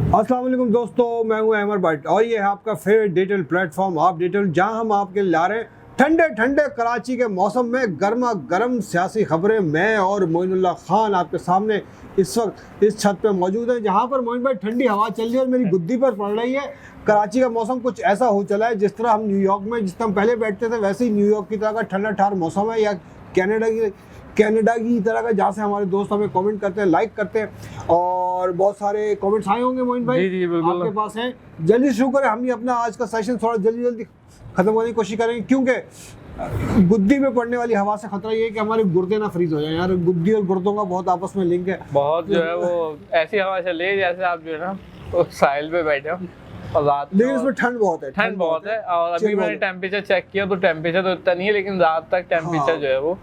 अस्सलाम वालेकुम दोस्तों, मैं हूं अहमद भट्ट और ये है आपका फेवरेट डिजिटल प्लेटफॉर्म आप डिजिटल, जहां हम आपके ला रहे हैं ठंडे ठंडे कराची के मौसम में गर्मा गर्म सियासी खबरें। मैं और मोइनुल्लाह खान आपके सामने इस वक्त इस छत पे मौजूद हैं, जहां पर मोइन भाई ठंडी हवा चल रही है और मेरी गुद्दी पर पड़ रही है। कराची का मौसम कुछ ऐसा हो चला है जिस तरह हम न्यूयॉर्क में जिस तरह हम पहले बैठते थे वैसे ही न्यूयॉर्क की तरह का ठंडा ठार मौसम है, या कनाडा की तरह का, जहाँ से हमारे दोस्त हमें कमेंट करते हैं, लाइक करते हैं और बहुत सारे कमेंट्स आए होंगे मोइन भाई। जी बिल्कुल आपके पास हैं, जल्दी शुरू करें। हम ये अपना आज का सेशन थोड़ा जल्दी खत्म करने की कोशिश करेंगे, क्योंकि गुद्दी में पड़ने वाली हवा से खतरा ये है कि हमारे गुर्दे ना फ्रीज हो जाए। यार गुद्दी और गुर्दों का बहुत आपस में लिंक है। बहुत जो है वो ऐसी हवा चल रही है जैसे आप जो है ना तो साहिल पे बैठे हो और रात, लेकिन इसमें ठंड बहुत है। ठंड बहुत है। और अभी मैंने टेम्परेचर चेक किया तो टेम्परेचर तो इतना नहीं है, लेकिन रात तक टेम्परेचर जो है वो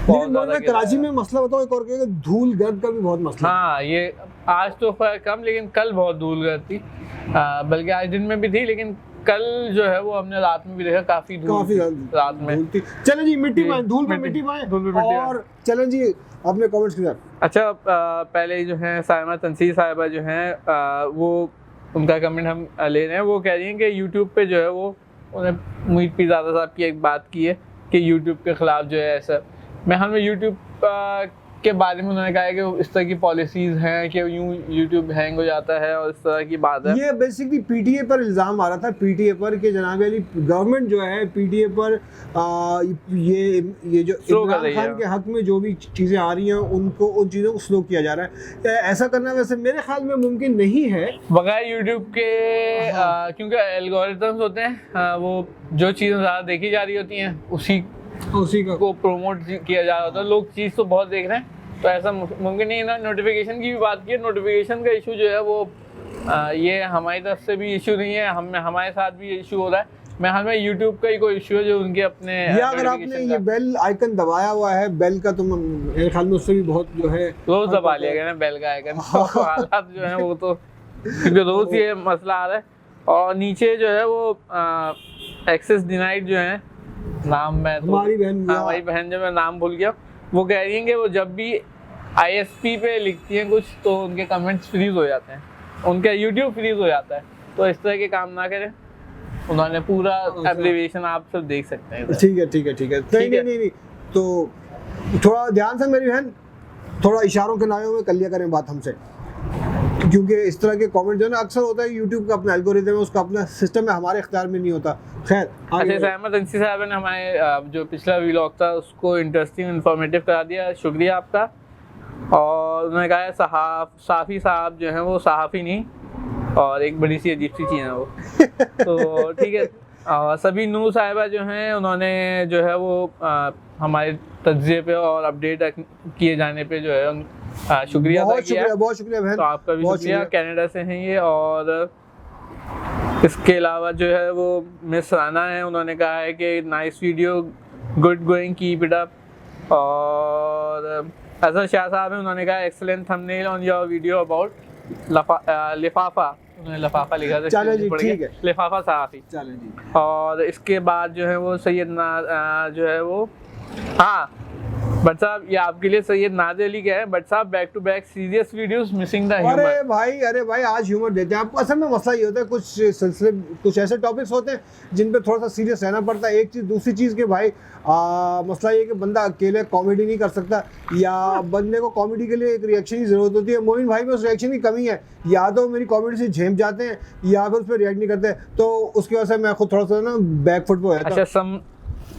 लेकिन कराची में मसला बताओ एक और, कि धूल गर्द का भी बहुत मसला। हाँ, ये आज तो कम, लेकिन कल बहुत धूल गर्द थी, बल्कि आज दिन में भी थी, लेकिन कल जो है वो हमने रात में भी देखा काफी रात में। चलें जी, मिट्टी पाएं, धूल पे मिट्टी पाएं और चलें जी अपने कमेंट्स के साथ। अच्छा, पहले जो है साइमा तंसीर साहिबा जो है वो उनका कमेंट हम ले रहे हैं। वो कह रही हैं कि यूट्यूब पे जो है वो उन्हें मुहीद पीरज़ादा साहब की एक बात की है कि यूट्यूब के खिलाफ जो है ऐसा। मैं हमें यूट्यूब के बारे में उन्होंने कहा है कि इस तरह की पॉलिसीज़ हैं कि यूँ यूट्यूब हैंग हो जाता है और इस तरह की बात है। ये बेसिकली पीटीए पर इल्ज़ाम आ रहा था, पीटीए पर कि जनाब अली गवर्नमेंट जो है पीटीए पर ये जो इमरान खान के हक में जो भी चीज़ें आ रही हैं उनको उन चीज़ों को स्लो किया जा रहा है। ऐसा करना वैसे मेरे ख्याल में मुमकिन नहीं है बगैर यूट्यूब के, क्योंकि एल्गोरिथम्स होते हैं, वो जो चीज़ें ज़्यादा देखी जा रही होती हैं उसी को प्रमोट किया जा रहा होता है। लोग चीज़ तो बहुत देख रहे हैं, तो ऐसा मुमकिन नहीं है ना। नोटिफिकेशन की भी बात की है, नोटिफिकेशन का इशू जो है वो ये हमारी तरफ से भी इशू नहीं है, हमारे साथ भी इशू हो रहा है। मैं हाल में यूट्यूब का ही कोई इशू है जो उनके अपने, या अगर आपने ये बेल आइकन दबाया हुआ है, बेल का, तो मेरे ख्याल में उससे भी बहुत जो है रोज दबा लिया गया ना बेल का आइकन। हालात जो है वो तो क्योंकि रोज ये मसला आ रहा है। और नीचे जो है वो एक्सेस डिनाइड जो है, नाम मैं तो हमारी बहन जो मैं नाम भूल गया, वो कह रही हैं कि वो जब भी ISP पे लिखती हैं कुछ तो उनके कमेंट्स फ्रीज हो जाते हैं, उनका यूट्यूब फ्रीज हो जाता है। तो इस तरह के काम ना करें। उन्होंने पूरा एब्रिविएशन आप सब देख सकते हैं। ठीक है। नहीं, तो थोड़ा ध्यान से मेरी बहन, थोड़ा इशारों के नायों में कर लिया करें बात हमसे, क्योंकि इस तरह के कमेंट जो है ना अक्सर होता है यूट्यूब का अपना एल्गोरिथम है, उसका अपना सिस्टम है, हमारे इख्तियार में नहीं होता। खैर, अच्छा, अहमद अंसी साहब ने हमारे जो पिछला व्लॉग था उसको इंटरेस्टिंग इन्फॉर्मेटिव करा दिया, शुक्रिया आपका। और उन्होंने कहा है साफ़ी साहब जो हैं वो सहाफ़ी नहीं, और एक बड़ी सी अजीब सी चीज़ है वो। तो ठीक है। और सभी नूर साहिबा जो हैं उन्होंने जो है वो हमारे तज्ज़िये पे और अपडेट किए जाने पे जो है शुक्रिया, बहुत शुक्रिया बहन। तो आपका भी शुक्रिया। कनाडा से हैं ये। और इसके अलावा जो है वो मिस राना है, उन्होंने कहा है कि nice video, good going, keep it up. और अजहर शाह साहब हैं, उन्होंने कहा excellent thumbnail on your video about लिफाफा, उन्होंने लिफाफा लिखा था, चलो जी ठीक है, लिफाफा सहाफ़ी। चलें जी। और इसके बाद जो है वो सैयद जो है वो, हाँ बट साहब ये आपके लिए सैयद नाज़िर अली क्या है, बट साहब back to back serious videos missing the humour. अरे भाई आज ह्यूमर देते हैं आपको। असल में मसला ये होता है, कुछ सिलसिले, कुछ ऐसे टॉपिक्स होते हैं जिन पे थोड़ा सा सीरियस रहना पड़ता है। एक चीज़, दूसरी चीज़ के भाई मसला ये कि बंदा अकेले कॉमेडी नहीं कर सकता, या बंदे को कॉमेडी के लिए एक रिएक्शन की ज़रूरत होती है। मोइन भाई में उस रिएक्शन की कमी है, या तो मेरी कॉमेडी से झेम जाते हैं या फिर उस पर रिएक्ट नहीं करते, तो उसकी वजह से मैं खुद थोड़ा सा ना बैक फुट पे हो जाता हूं।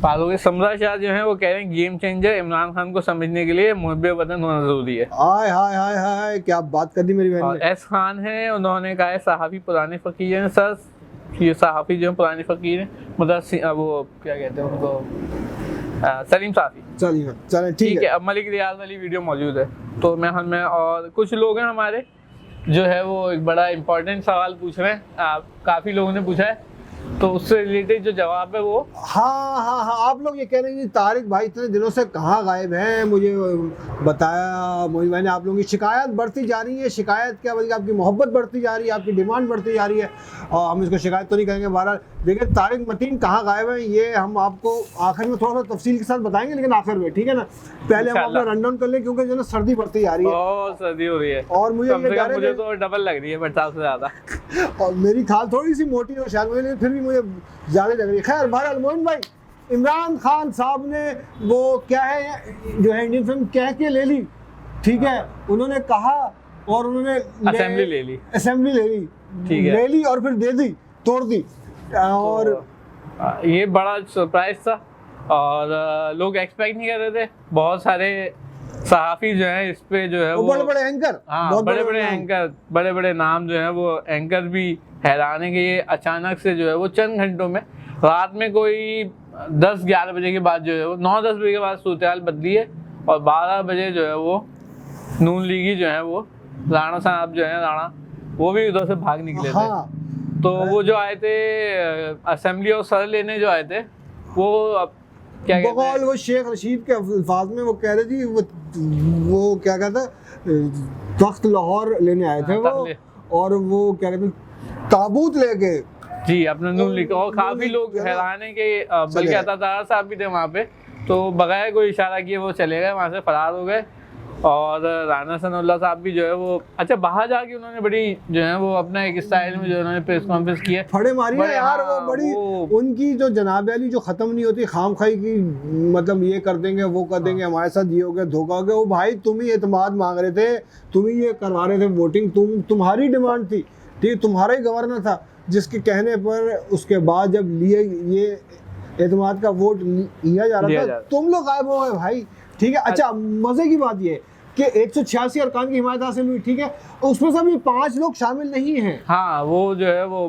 पालोगे समरा शाह जो है वो कह रहे हैं गेम चेंजर इमरान खान को समझने के लिए मुहब्बे वतन होना जरूरी है। हाय हाय हाय हाय, क्या बात कर दी मेरी बहन ने। एस खान है, उन्होंने कहा है सहाफ़ी पुराने फ़कीर हैं। सर ये सहाफ़ी जो है पुराने फ़कीर हैं, मतलब वो क्या कहते हैं उनको, सलीम साफ़ी। चलिए ठीक है। अब मलिक रियाज वाली वीडियो मौजूद है, तो मैं हमें और कुछ लोग हैं हमारे जो है वो एक बड़ा इंपॉर्टेंट सवाल पूछ रहे हैं। काफ़ी लोगों ने पूछा है तो उससे रिलेटेड जो जवाब है वो हाँ, आप लोग ये कह रहे हैं कि तारिक भाई इतने दिनों से कहाँ गायब हैं, मुझे बताया मोइन भाई ने। आप लोगों की शिकायत बढ़ती जा रही है, शिकायत क्या बल्कि आपकी मोहब्बत बढ़ती जा रही है, आपकी डिमांड बढ़ती जा रही है, और हम इसको शिकायत तो नहीं कहेंगे। बहरहाल देखिए तारिक मतीन कहाँ गायब हैं ये हम आपको आखिर में थोड़ा सा तफसील के साथ बताएंगे, लेकिन आखिर में, ठीक है ना। पहले हम अपना रन डाउन कर लें क्योंकि जो ना सर्दी बढ़ती जा रही है, बहुत सर्दी हो रही है, और मुझे तो डबल लग रही है बरसात से ज्यादा, और मेरी खाल थोड़ी सी मोटी है शायद मुझे, लेकिन फिर भी मुझे ज्यादा लग रही है। खैर बहरहाल मोइन भाई, इमरान खान साहब ने वो क्या है जो है इंडियन फिल्म कह के ले ली, ठीक है, उन्होंने कहा और उन्होंने असेंबली ले ली, ठीक है, ले ली और फिर दे दी, तोड़ दी। और तो ये बड़ा सरप्राइज था और लोग एक्सपेक्ट नहीं कर रहे थे। बहुत सारे सहाफी जो है इस पे जो है वो बड़े-बड़े एंकर, हाँ बड़े-बड़े एंकर, बड़े-बड़े नाम जो है वो एंकर भी हैरान है कि ये अचानक से जो है वो चंद घंटों में, रात में कोई 10-11 बजे के बाद जो है वो 9-10 बजे के बाद सूरत-ए-हाल बदली है और 12 बजे जो है वो नून लीगी जो है वो राणा साहब जो है राणा वो भी उधर से भाग निकले थे। तो वो जो आए थे असेंबली और सर लेने जो आए थे वो अब क्या कहते हैं, वो शेख रशीद के अल्फाज में वो कह रहे थी वो क्या कहता है तख्त लाहौर लेने आए थे वो, और वो क्या कहते हैं ताबूत लेके जी अपना नून लिखा, और काफी लोग हैरान है कि बल्कि अतातारा साहब भी थे वहाँ पे, तो बगैर कोई इशारा किए वो चले गए वहाँ से, फरार हो गए। और राना सनाउल्लाह साहब भी जो है वो अच्छा बाहर जाके उन्होंने बड़ी जो है वो अपना एक स्टाइल में जो उन्होंने प्रेस कॉन्फ्रेंस की है, फड़े मारी है यार, वो बड़ी उनकी जो जनाब अली जो खत्म नहीं होती खामखाई की, मतलब ये कर देंगे वो कर देंगे, हमारे साथ ये हो गया धोखा हो गया। वो भाई तुम ही एतमाद मांग रहे थे, तुम ही ये करवा रहे थे वोटिंग, तुम्हारी डिमांड थी, ठीक, तुम्हारा ही गवर्नर था जिसके कहने पर उसके बाद जब लिए ये एतमाद का वोट लिया जा रहा था तुम लोग गायब हो गए भाई, ठीक है। अच्छा मजे की बात ये कि 186 अरकान की हिमायत हासिल हुई, ठीक है, उसमें से अभी 5 लोग शामिल नहीं हैं। हाँ वो जो है वो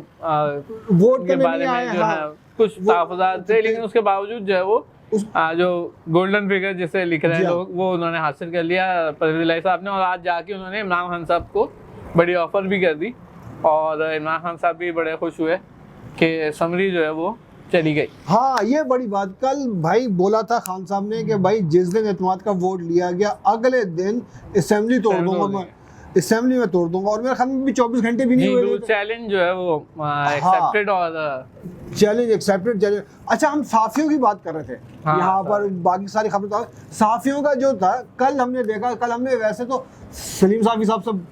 वोट के बारे में जो है कुछ तहफ़्फ़ुज़ात थे, लेकिन उसके बावजूद जो है वो जो गोल्डन फिगर जिसे लिख रहे हैं लोग वो उन्होंने हासिल कर लिया परवेज़ इलाही साहब ने, और आज जाके उन्होंने इमरान खान साहब को बड़ी ऑफर भी कर दी, और इमरान खान साहब भी बड़े खुश हुए कि समरी जो है वो चली गई। हाँ ये बड़ी बात कल भाई बोला था खान साहब ने कि भाई जिस दिन एतमाद का वोट लिया गया अगले दिन असेंबली तोड़ दूंगा मैं, असेंबली में तोड़ दूंगा, और मेरे ख्याल में भी 24 घंटे भी नहीं हुए। चैलेंज जो है वो एक्सेप्टेड, और चैलेंज एक्सेप्टेड चैलेंज। अच्छा हम साफियों की बात कर रहे थे यहाँ पर, बाकी सारी खबर तो साफियों का जो था कल हमने देखा, कल हमने वैसे तो सलीम साफी साहब सब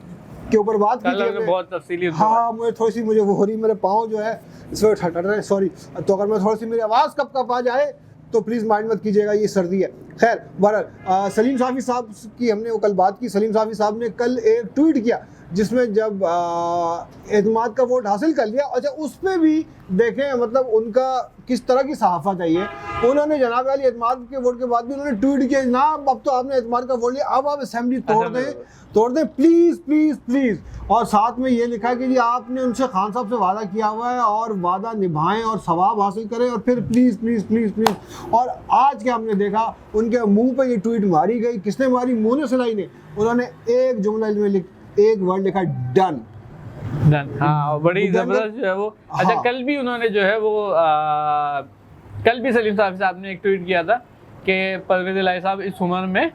के ऊपर बात की थी बहुत तफसीली। हाँ मुझे थोड़ी सी मुझे वो हो रही, मेरे पाँव जो है इसमें ठटर रहे, सॉरी, तो अगर मैं थोड़ी सी मेरी आवाज़ कब आ जाए तो प्लीज़ माइंड मत कीजिएगा, ये सर्दी है। खैर बहरहाल सलीम साफी साहब की हमने वो कल बात की। सलीम साफी साहब ने कल एक ट्वीट किया जिसमें जब एतमाद का वोट हासिल कर लिया, अच्छा उस पर भी देखें मतलब उनका किस तरह की सहाफ़त है ये, उन्होंने जनाब अली एतमाद के वोट के बाद भी उन्होंने ट्वीट किया जनाब अब तो आपने एतमाद का वोट लिया, अब आप असेंबली तोड़ दें प्लीज़ प्लीज़ प्लीज़, और साथ में ये लिखा कि जी आपने उनसे खान साहब से वादा किया हुआ है और वादा निभाएं और सवाब हासिल करें और फिर प्लीज़ प्लीज़ प्लीज़ प्लीज़। और आज क्या हमने देखा उनके मुंह पे ये ट्वीट मारी गई, किसने मारी, मोने सलाई ने, उन्होंने एक जुमला में एक वर्ड लिखा डन। हाँ बड़ी जबरदस्त जो है वो। अच्छा कल भी उन्होंने जो है वो कल भी सलीम साहब ने एक ट्वीट किया था कि परवेज़ इलाही साहब इस उम्र में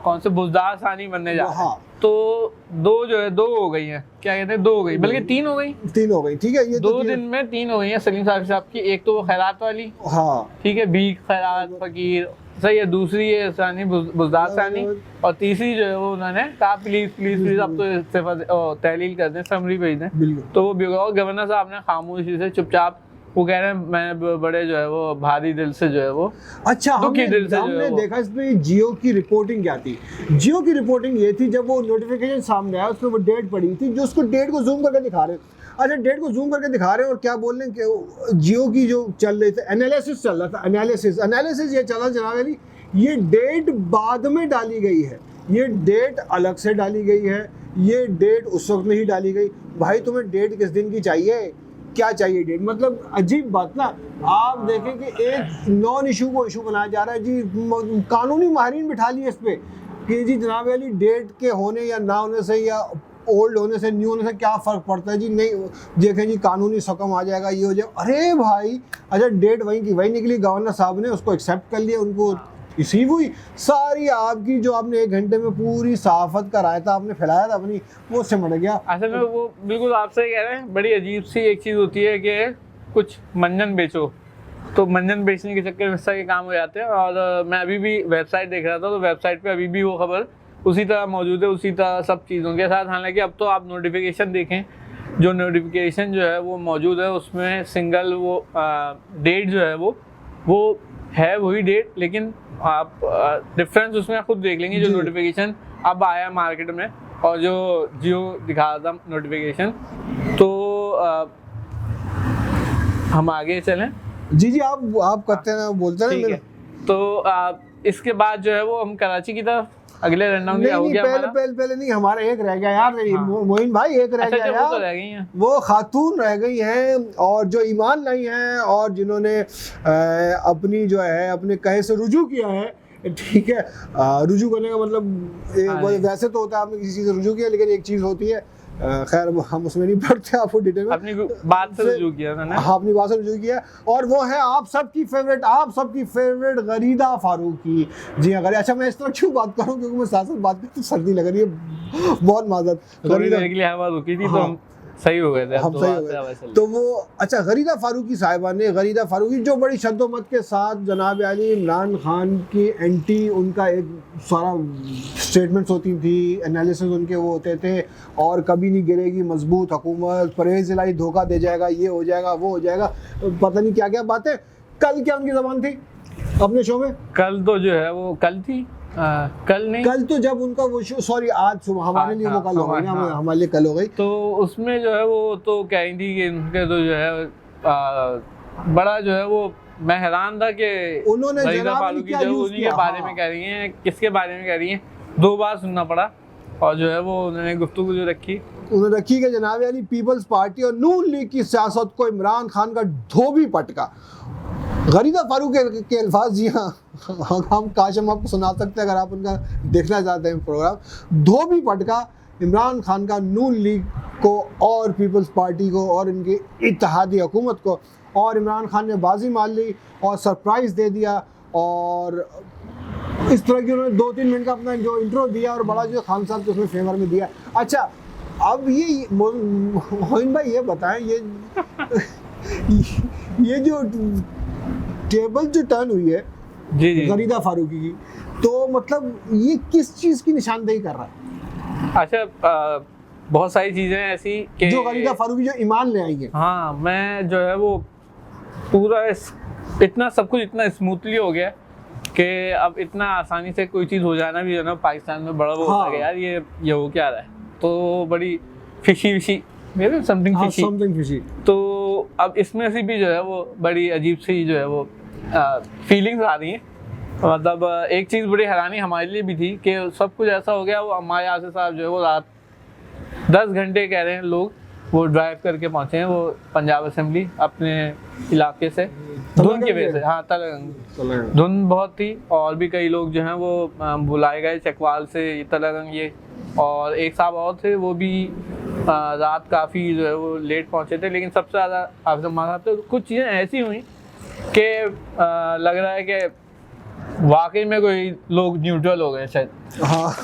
कौन से बुज़दार सानी बनने जा रहे हैं, तो दो हो गई हैं, क्या कहते हैं, 2 हो गई, बल्कि 3 हो गई, ठीक है, ये 2 दिन में 3 हो गई हैं सलीम साहब की। एक तो वो खैरात वाली, हाँ ठीक है, भीख खैरात फकीर सही है, दूसरी है सानी बुज़दार सानी, और तीसरी जो है वो उन्होंने कहा प्लीज प्लीज प्लीज अब तो इस्तीफा तहलील कर दें, समरी भेज दें, तो वो गवर्नर साहब ने खामोशी से चुपचाप वो कह रहे हैं मैं बड़े जो है वो भारी दिल से जो है वो अच्छा हमने देखा इसमें जियो की रिपोर्टिंग क्या थी। जियो की रिपोर्टिंग ये थी जब वो नोटिफिकेशन सामने आया उसमें वो डेट पड़ी थी, जो उसको डेट को जूम करके दिखा रहे हैं। अच्छा डेट को जूम करके दिखा रहे हैं और क्या बोल रहे हैं कि जियो की जो चल रही थी एनालिसिस चल रहा था, एनालिसिस ये चला जनाब अली, ये डेट बाद में डाली गई है, ये डेट अलग से डाली गई है, ये डेट उस वक्त नहीं डाली गई। भाई तुम्हें डेट किस दिन की चाहिए, क्या चाहिए डेट, मतलब अजीब बात ना। आप देखें कि एक नॉन इशू को इशू बनाया जा रहा है जी, कानूनी माहिरीन बिठा लिए इस पे कि जी जनाब अली डेट के होने या ना होने से या ओल्ड होने से न्यू होने से क्या फ़र्क पड़ता है जी, नहीं देखें जी कानूनी सकम आ जाएगा, ये हो जाएगा, अरे भाई अच्छा डेट वहीं की वहीं निकली, गवर्नर साहब ने उसको एक्सेप्ट कर लिया, उनको रिसीव हुई, सारी आपकी जो आपने 1 घंटे में पूरी सहाफत का रायता आपने फैलाया था अपनी, वो सिमट गया। असल में वो बिल्कुल आप सही कह रहे हैं, बड़ी अजीब सी एक चीज़ होती है कि कुछ मंजन बेचो, तो मंजन बेचने के चक्कर में इस तरह के काम हो जाते हैं। और मैं अभी भी वेबसाइट देख रहा था, तो वेबसाइट पे अभी भी वो खबर उसी तरह मौजूद है, उसी तरह सब चीज़ों के साथ। हालांकि अब तो आप नोटिफिकेशन देखें, जो नोटिफिकेशन जो है वो मौजूद है, उसमें सिंगल वो डेट जो है वो है वही डेट, लेकिन आप डिफरेंस उसमें खुद देख लेंगे। जो नोटिफिकेशन अब आया मार्केट में और जो जियो दिखा रहा था नोटिफिकेशन, तो हम आगे चलें। जी आप करते हैं, बोलते हैं ना। तो इसके बाद जो है वो हम कराची की तरफ अगले रनडाउन क्या हो गया हमारा? पहले नहीं, हमारा एक रह गया यार, मोइन भाई एक रह गया यार, तो रह गई हैं वो खातून रह गई हैं, और जो ईमान लाई हैं और जिन्होंने अपनी जो है अपने कहे से रुजू किया है, ठीक है, रुजू करने का मतलब वैसे तो होता है आपने किसी चीज़ से रुजू किया, लेकिन एक चीज़ होती है, खैर हम उसमें नहीं पढ़ते, आपको डिटेल में अपनी बात से रुजू किया ना। हाँ, अपनी बात से रुजू किया, और वो है आप सबकी फेवरेट गरीदा फारूकी। जी हाँ, अच्छा मैं इस तरह क्यों बात करूँ, क्योंकि मैं साथ साथ बात करती हूँ, सर्दी लग रही है, बहुत माजरत, गरीदा के लिए हवा रुकी थी, तो हम सही हो गए थे, हम सही हो गए। तो वो अच्छा गरीदा फारूकी साहिबा ने, गरीदा फारूकी जो बड़ी शद्दोमत के साथ जनाब अली इमरान खान की एंटी, उनका एक सारा स्टेटमेंट्स होती थी, एनालिसिस उनके वो होते थे, और कभी नहीं गिरेगी मजबूत हुकूमत, परवेज़ इलाही धोखा दे जाएगा, ये हो जाएगा वो हो जाएगा, पता नहीं क्या क्या बातें। कल क्या उनकी ज़बान थी अपने शो में? कल तो जो है वो कल थी, कल नहीं, कल तो जब उनका वो शो, सॉरी आज सुबह हमारे लिए वो कल हो गई ना, हमारे लिए कल हो गई। तो उसमें जो है वो तो कह रही थी कि उनके तो जो है बड़ा जो है वो, मैं हैरान था कि उन्होंने गरीदा फारूकी जो उन्हीं के बारे में कह रही हैं, किसके बारे में कह रही हैं, 2 बार सुनना पड़ा, और जो है वो उन्होंने गुफ्तगू जो रखी, उन्होंने रखी कि जनाब अली पीपल्स पार्टी और नून लीग की सियासत को इमरान खान का धोबी पटका। गरीदा फारूकी के अल्फाज, जी हाँ, हम काश हम आपको सुना सकते हैं अगर आप उनका देखना चाहते हैं प्रोग्राम, धोबी पटका इमरान खान का नून लीग को और पीपल्स पार्टी को और इनकी इत्तेहादी हुकूमत को, और इमरान खान ने बाजी मार ली और सरप्राइज़ दे दिया, और इस तरह की उन्होंने 2-3 मिनट का अपना जो इंट्रो दिया, और बड़ा जो खान साहब के उसमें फेवर में दिया। अच्छा अब ये मोइन भाई ये बताएं, ये जो टेबल जो टर्न हुई है जी गरीदा फारूकी की, तो मतलब ये किस चीज़ की निशानदेही कर रहा है? अच्छा बहुत सारी चीज़ें ऐसी कि जो गरीदा फारूकी जो ईमान ले आई है। हाँ, मैं जो है वो पूरा इतना सब कुछ इतना स्मूथली हो गया कि अब इतना आसानी से कोई चीज़ हो जाना भी है ना पाकिस्तान में बड़ा वो होता है यार, ये हो क्या रहा है, तो बड़ी फिशी मेरे समथिंग फिशी। तो अब इसमें से भी जो है वो बड़ी अजीब सी जो है वो फीलिंग्स आ रही हैं। मतलब एक चीज़ बड़ी हैरानी हमारे लिए भी थी कि सब कुछ ऐसा हो गया, वो हमारे आसिफ साहब जो है वो रात 10 घंटे कह रहे हैं लोग, वो ड्राइव करके पहुँचे हैं वो पंजाब असेंबली अपने इलाके से, धुंध की वजह से। हाँ, तलगंग धुंध बहुत थी, और भी कई लोग जो हैं वो बुलाए गए चकवाल से, तलगंग ये, और एक साहब और थे वो भी रात काफ़ी जो है वो लेट पहुँचे थे। लेकिन सबसे ज़्यादा हाफिज़ उम्मा साहब, तो कुछ चीज़ें ऐसी हुई कि लग रहा है कि वाकई में कोई लोग न्यूट्रल हो गए शायद। हाँ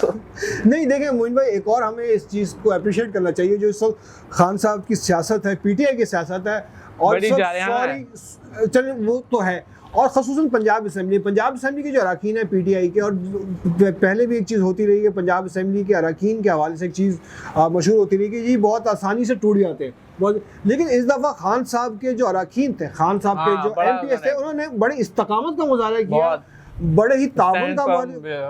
नहीं देखें मोइन भाई, एक और हमें इस चीज़ को अप्रिशिएट करना चाहिए जो इस वक्त खान साहब की सियासत है, पीटीआई की सियासत है, और चलिए वो तो है, और ख़ुसूसन पंजाब असेंबली के जो अरकान है पीटीआई के, और पहले भी एक चीज़ होती रही है पंजाब असेंबली के अरकान के हवाले से, एक चीज़ मशहूर होती रही कि ये बहुत आसानी से टूट जाते हैं बहुत, लेकिन इस दफ़ा खान साहब के जो अरकान थे, खान साहब के जो MPs थे, उन्होंने बड़ी इस्तकामत का मुजाहरा किया, बड़े ही ताबन का,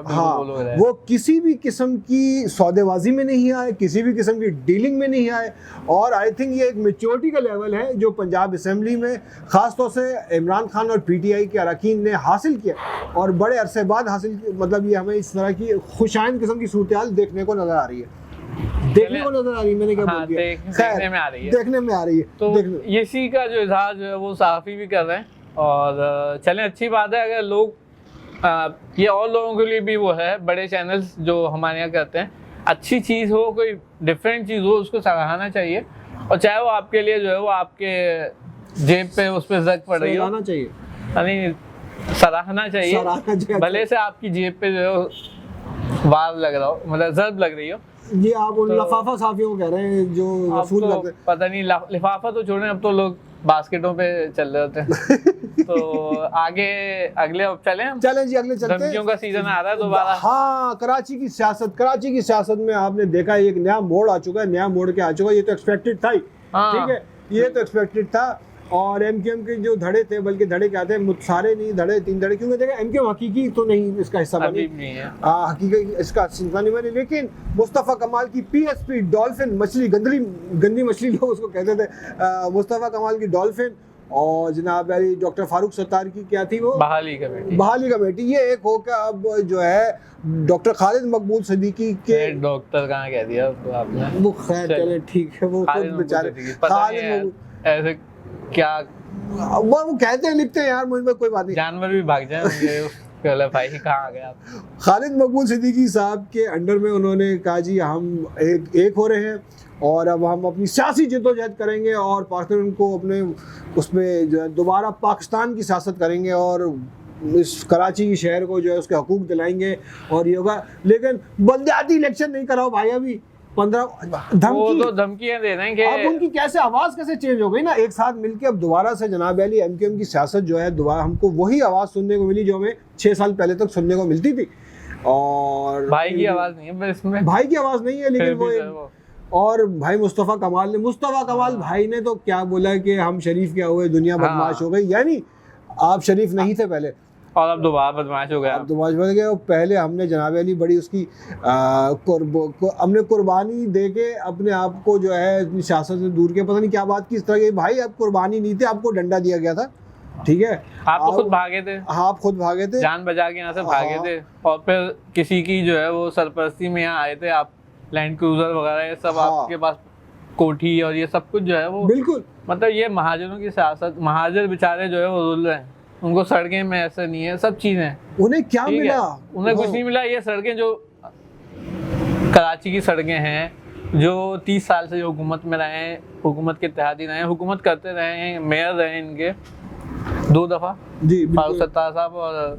हाँ, वो किसी भी किस्म की सौदेबाजी में नहीं आए, किसी भी किस्म की डीलिंग में नहीं आए, और आई थिंक ये एक मैच्योरिटी का लेवल है जो पंजाब असेंबली में ख़ास तौर से इमरान खान और पीटीआई के अरकान ने हासिल किया, और बड़े अरसे बाद हासिल, मतलब ये हमें इस तरह की खुशाइन किस्म की सूरत देखने को नज़र आ रही है, मैंने क्या बोल दिया, देखने में आ रही है। तो इसी का जो इजहार जो है वो सहाफ़ी भी कर रहे हैं, और चलें अच्छी बात है अगर लोग ये और लोगों के लिए भी वो है, बड़े चैनल्स जो हमारे यहाँ करते हैं, अच्छी चीज़ हो, कोई डिफरेंट चीज़ हो, उसको सराहना चाहिए। और चाहे वो आपके लिए जो है वो आपके जेब पे उस पर जग पड़ रही हो, सराहना चाहिए, यानी सराहना चाहिए, भले से आपकी जेब पे जो है वार लग रहा हो, मतलब जर्ब लग रही हो। ये आप उन लफाफा साफियों को कह रहे हैं जो वसूल करते हैं। पता नहीं, लिफाफा तो छोड़ें, अब तो लोग बास्केटों पे चल रहे होते हैं। तो आगे अगले अब चलें जी, अगले चलते हैं। धमकियों का सीजन आ रहा है दोबारा। हाँ, कराची की सियासत में आपने देखा एक नया मोड़ आ चुका है, नया मोड़ के आ चुका है। ये तो एक्सपेक्टेड था ही, ठीक है, ये तो एक्सपेक्टेड था। और एमक्यूएम के जो धड़े थे, बल्कि धड़े क्या थे, सारे नहीं धड़े, 3 धड़े, क्योंकि देखा एमक्यूएम हकीकी तो नहीं इसका हिस्सा बनी, हकीकी इसका हिस्सा नहीं बनी। लेकिन मुस्तफ़ा कमाल की पीएसपी डॉल्फिन मछली, गंदी मछली लोग उसको कहते थे, मुस्तफ़ा कमाल की डॉल्फिन, और जनाब यानी डॉक्टर फारूक सत्तार की क्या थी वो, बहाली कमेटी, ये एक होकर अब जो है डॉक्टर खालिद मकबूल सिद्दीकी के, डॉक्टर कहाँ कह दिया तो आपने, वो खैर चले ठीक है, वो खुद बेचारे खालिद ऐसे क्या वो कहते हैं लिखते हैं यार, मुझ में कोई बात नहीं, जानवर भी भाग जाए भाई कहाँ आ गए आप। खालिद मकबूल सिद्दीकी साहब के अंडर में उन्होंने कहा जी हम एक हो रहे हैं और अब हम अपनी सियासी जद्दोजहद करेंगे और पाकिस्तान को अपने उसमें जो है दोबारा पाकिस्तान की सियासत करेंगे और इस कराची की शहर को जो है उसके हकूक दिलाएंगे और ये होगा। लेकिन बलदियाती इलेक्शन नहीं कराओ भाई, अभी 15 धमकियां दे रहे हैं कि अब उनकी कैसे आवाज कैसे चेंज हो गई ना एक साथ मिलके। अब दोबारा से जनाब अली एमक्यूएम की सियासत जो है दोबारा हमको वही आवाज सुनने को मिली जो हमें 6 साल पहले तक सुनने को मिलती थी। और भाई की आवाज नहीं है इसमें, भाई की आवाज नहीं है, लेकिन वो और भाई मुस्तफ़ा कमाल भाई ने तो क्या बोला कि हम शरीफ क्या हुए, दुनिया बदमाश हो गई, यानी आप शरीफ नहीं थे पहले और अब दोबारा बदमाश हो गया, अब बदमाश बन गए। पहले हमने जनाब अली बड़ी उसकी हमने कुर्बानी दे के अपने आप को जो है अपनी सियासत से दूर के, पता नहीं क्या बात की इस तरह की, भाई अब कुर्बानी नहीं थे, आपको डंडा दिया गया था, ठीक है, आप तो खुद भागे थे, हाँ आप खुद भागे थे, जान बचा के यहाँ से भागे थे, और फिर किसी की जो है वो सरपरस्ती में यहाँ आए थे, आप लैंड क्रूजर वगैरह ये सब आपके पास, कोठी और ये सब कुछ जो है वो बिल्कुल, मतलब ये महाजनों की सियासत, महाजर बेचारे जो है वो रुल रहे हैं, उनको सड़कें में ऐसा नहीं है, सब चीजें उन्हें क्या मिला, उन्हें कुछ नहीं मिला। ये सड़कें जो कराची की सड़कें हैं जो 30 साल से जो हुकूमत में रहे हैं, हुकूमत के इत्तेहादी रहे हैं, हुकूमत करते रहे हैं, मेयर रहे हैं इनके 2 दफा जी, फारूक सत्तार साहब और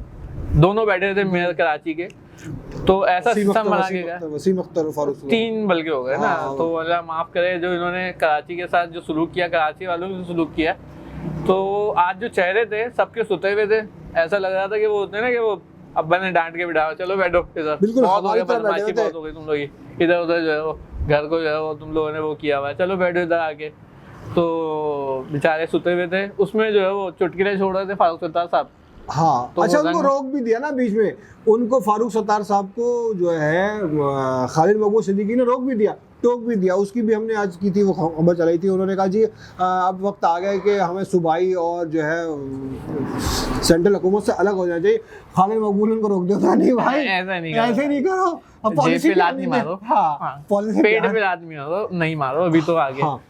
दोनों बैठे थे मेयर कराची के, तो ऐसा सिस्टम बना के गया, 3 बल्कि हो गए ना, तो अल्लाह माफ करे जो इन्होंने कराची के साथ जो सलूक किया, कराची वालों से सलूक किया, तो आज जो चेहरे थे सबके सुते हुए थे, ऐसा लग रहा था कि वो होते हैं ना कि वो अब्बा ने डांट के बिठाओ, चलो बैठो इधर, बहुत हो गया बदमाशी, बहुत हो गई तुम लोग की, इधर उधर जो है वो घर को जो है वो तुम लोगों ने वो किया हुआ है, चलो बैठो इधर आके। तो बेचारे सुते हुए थे, उसमें जो है वो चुटकिले छोड़ रहे थे फारूक सत्तार साहब, हाँ तो अच्छा उनको रोक भी दिया ना बीच में, उनको फारूक सत्तार साहब को जो है खालिद मकबूल सिद्दीकी ने रोक भी दिया, टोक भी दिया, उसकी भी हमने आज की थी वो खबर चलाई थी। उन्होंने कहा जी अब वक्त आ गया कि हमें सूबाई और जो है सेंट्रल हुकूमत से अलग हो जाना चाहिए। खालिद मकबूल उनको रोक दिया, नहीं भाई ऐसे नहीं करो, अब पॉलिसी पे लात नहीं मारो, हाँ पॉलिसी पेट पे लात नहीं मारो, नहीं मारो, अभी तो आगे हाँ।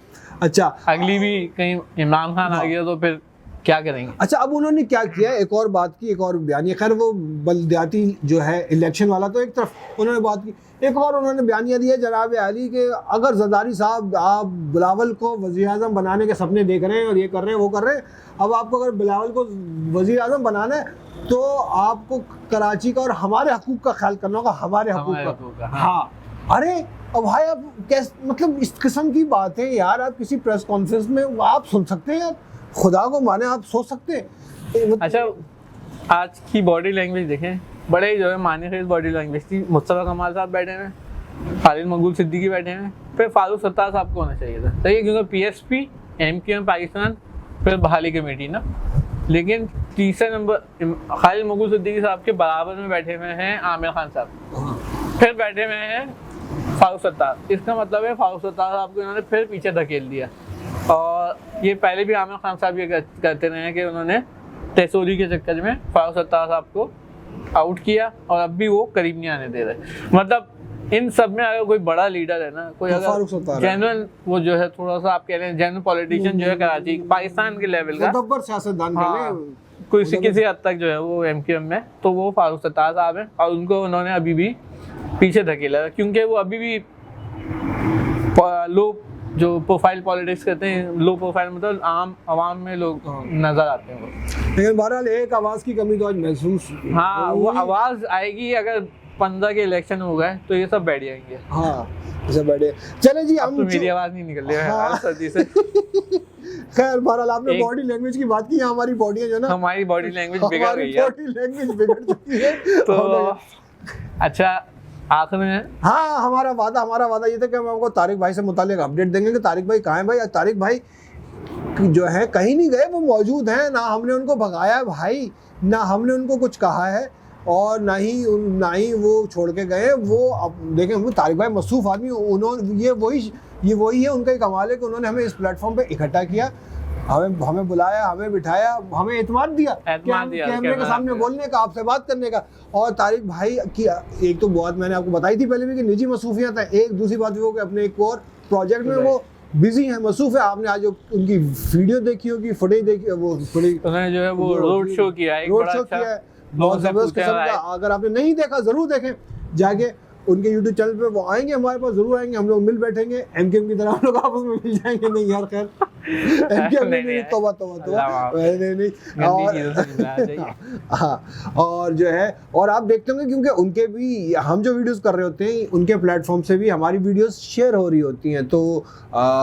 अच्छा अगली भी कहीं इमरान खान आ गया तो फिर क्या करेंगे। अच्छा अब उन्होंने क्या किया, एक और बात की, एक और बयानिया, खैर वो बलदियाती जो है इलेक्शन वाला तो एक तरफ उन्होंने बात की, एक और उन्होंने बयानिया दिया जनाब अली के अगर जरदारी साहब आप बिलावल को वज़ीर आज़म बनाने के सपने देख रहे हैं और ये कर रहे हैं वो कर रहे हैं, अब आपको अगर बिलावल को वज़ीर आज़म बनाना है तो आपको कराची का और हमारे हकूक़ का ख्याल करना होगा, हमारे हकूक़ का हाँ। अरे अब भाई आप कैसे, मतलब इस किस्म की बात है यार, आप किसी प्रेस कॉन्फ्रेंस में आप सुन सकते हैं यार, खुदा को माने आप सोच सकते हैं। अच्छा आज की बॉडी लैंग्वेज देखें, बड़े जो है माने खेज बॉडी लैंग्वेज थी, मुस्तफ़ा कमाल साहब बैठे हैं, खालिद मकबूल सिद्दीकी बैठे हैं, फिर फारूक सत्तार साहब को होना चाहिए था, सही है, क्योंकि पीएसपी एमक्यूएम पाकिस्तान फिर बहाली कमेटी ना, लेकिन तीसरे नंबर खालिद मकबूल सिद्दीकी साहब के बराबर में बैठे हुए हैं आमिर खान साहब, फिर बैठे हुए हैं फारूक सत्तार। इसका मतलब है फारूक सत्तार साहब को इन्होंने फिर पीछे धकेल दिया, और ये पहले भी आमिर खान साहब ये करते रहे हैं कि उन्होंने तेसोरी के चक्कर में फारूक सत्तार साहब को आउट किया और अब भी वो करीब नहीं आने दे रहे। मतलब इन सब में अगर कोई बड़ा लीडर है ना, कोई तो अगर जेन्युइन वो जो है थोड़ा सा आप कह रहे हैं जेन्युइन पॉलिटिशियन जो है कराची पाकिस्तान के लेवल का सियासतदान किसी हद तक जो है वो एमक्यूएम में, तो वो फारूक सत्तार साहब हैं, और उनको उन्होंने अभी भी पीछे धकेला, क्योंकि वो अभी भी लो जो प्रोफाइल पॉलिटिक्स करते हैं, लो प्रोफाइल मतलब आम आवाम में लोग नजर आते हैं वो। लेकिन बहरहाल एक आवाज़ की कमी तो आज महसूस, हाँ वो आवाज़ आएगी अगर 15 के इलेक्शन हो गए तो ये सब बैठ जाएंगे। हाँ सब बैठे। चले जी, हम तो मेरी आवाज़ नहीं निकल रही है हाँ। सर्दी से। खैर बहरहाल आपने बॉडी लैंग्वेज की बात की, हमारी बॉडी है जो ना, हमारी बॉडी लैंग्वेज बिगड़ गई है, बॉडी लैंग्वेज बिगड़ चुकी है। तो अच्छा आखिर में हाँ हमारा वादा ये था कि हम आपको तारिक भाई से मुतालिक अपडेट देंगे कि तारिक भाई कहाँ हैं भाई। तारिक भाई जो है कहीं नहीं गए, वो मौजूद हैं, ना हमने उनको भगाया है भाई, ना हमने उनको कुछ कहा है और ना ही वो छोड़ के गए। वो अब देखें, वो तारिक भाई मसरूफ आदमी, उन्होंने ये वही है, उनका ही कमाल है कि उन्होंने हमें इस प्लेटफॉर्म पे इकट्ठा किया, हमें बुलाया, हमें बिठाया, हमें एतमाद दिया कैमरे के सामने बोलने का, आपसे बात करने का। और तारिक भाई की एक तो बहुत मैंने आपको बताई थी पहले भी कि निजी मसरूफियत है, एक दूसरी बात वो कि अपने एक और प्रोजेक्ट में वो बिजी है, मसरूफ है। आपने आज उनकी वीडियो देखी होगी, फुटेज देखी, वो फुटेज उन्होंने जो है वो रोड शो किया है, रोड शो किया है बहुत जबरदस्त किस्म का। अगर आपने नहीं देखा जरूर देखें जाके, उनके YouTube चैनल पे वो आएंगे, हमारे पास जरूर आएंगे, हम लोग मिल बैठेंगे, एमकेएम की तरह हम लोग आपस में मिल जाएंगे। नहीं यार खैर एमकेएम नहीं, तौबा नहीं। हाँ और जो है, और आप देखते होंगे क्योंकि उनके भी हम जो वीडियोस कर रहे होते हैं उनके प्लेटफॉर्म से भी हमारी वीडियोस शेयर हो रही होती हैं, तो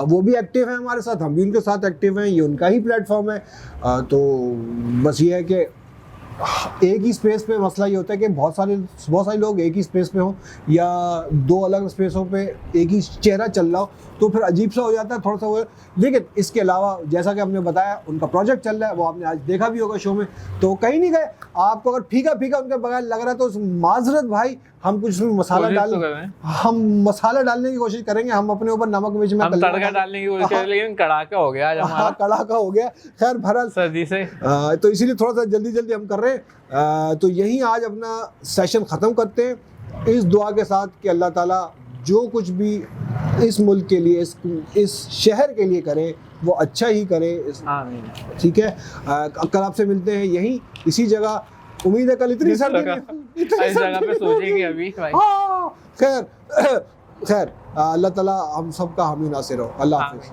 वो भी एक्टिव है हमारे साथ, हम भी उनके साथ एक्टिव हैं, ये उनका ही प्लेटफॉर्म है। तो बस ये है कि एक ही स्पेस पे मसला ये होता है कि बहुत सारे लोग एक ही स्पेस पे हों या दो अलग स्पेसों पे एक ही चेहरा चल रहा हो तो फिर अजीब सा हो जाता है थोड़ा सा वो। लेकिन इसके अलावा जैसा कि हमने बताया उनका प्रोजेक्ट चल रहा है, वो आपने आज देखा भी होगा शो में, तो कहीं नहीं गए। आपको अगर फीका उनके बगैर लग रहा है तो माजरत भाई, हम कुछ मसाला डालने की कोशिश करेंगे, हम अपने ऊपर नमक मिर्च में तड़का डालने की कोशिश करें, लेकिन कड़ाका हो गया आज हमारा, कड़ाका हो गया। खैर भरल सर्दी से तो इसीलिए थोड़ा सा जल्दी हम कर रहे हैं। तो यही आज अपना सेशन ख़त्म करते हैं इस दुआ के साथ कि अल्लाह ताला जो कुछ भी इस मुल्क के लिए, इस शहर के लिए करे वो अच्छा ही करे। ठीक है, कल आपसे मिलते हैं यहीं इसी जगह। उम्मीद है कल इतनी सर्दी जगह पे सोचेंगे अभी भाई। हाँ खैर अल्लाह ताला हम सबका हामी नासिर हो। अल्लाह हाफिज़।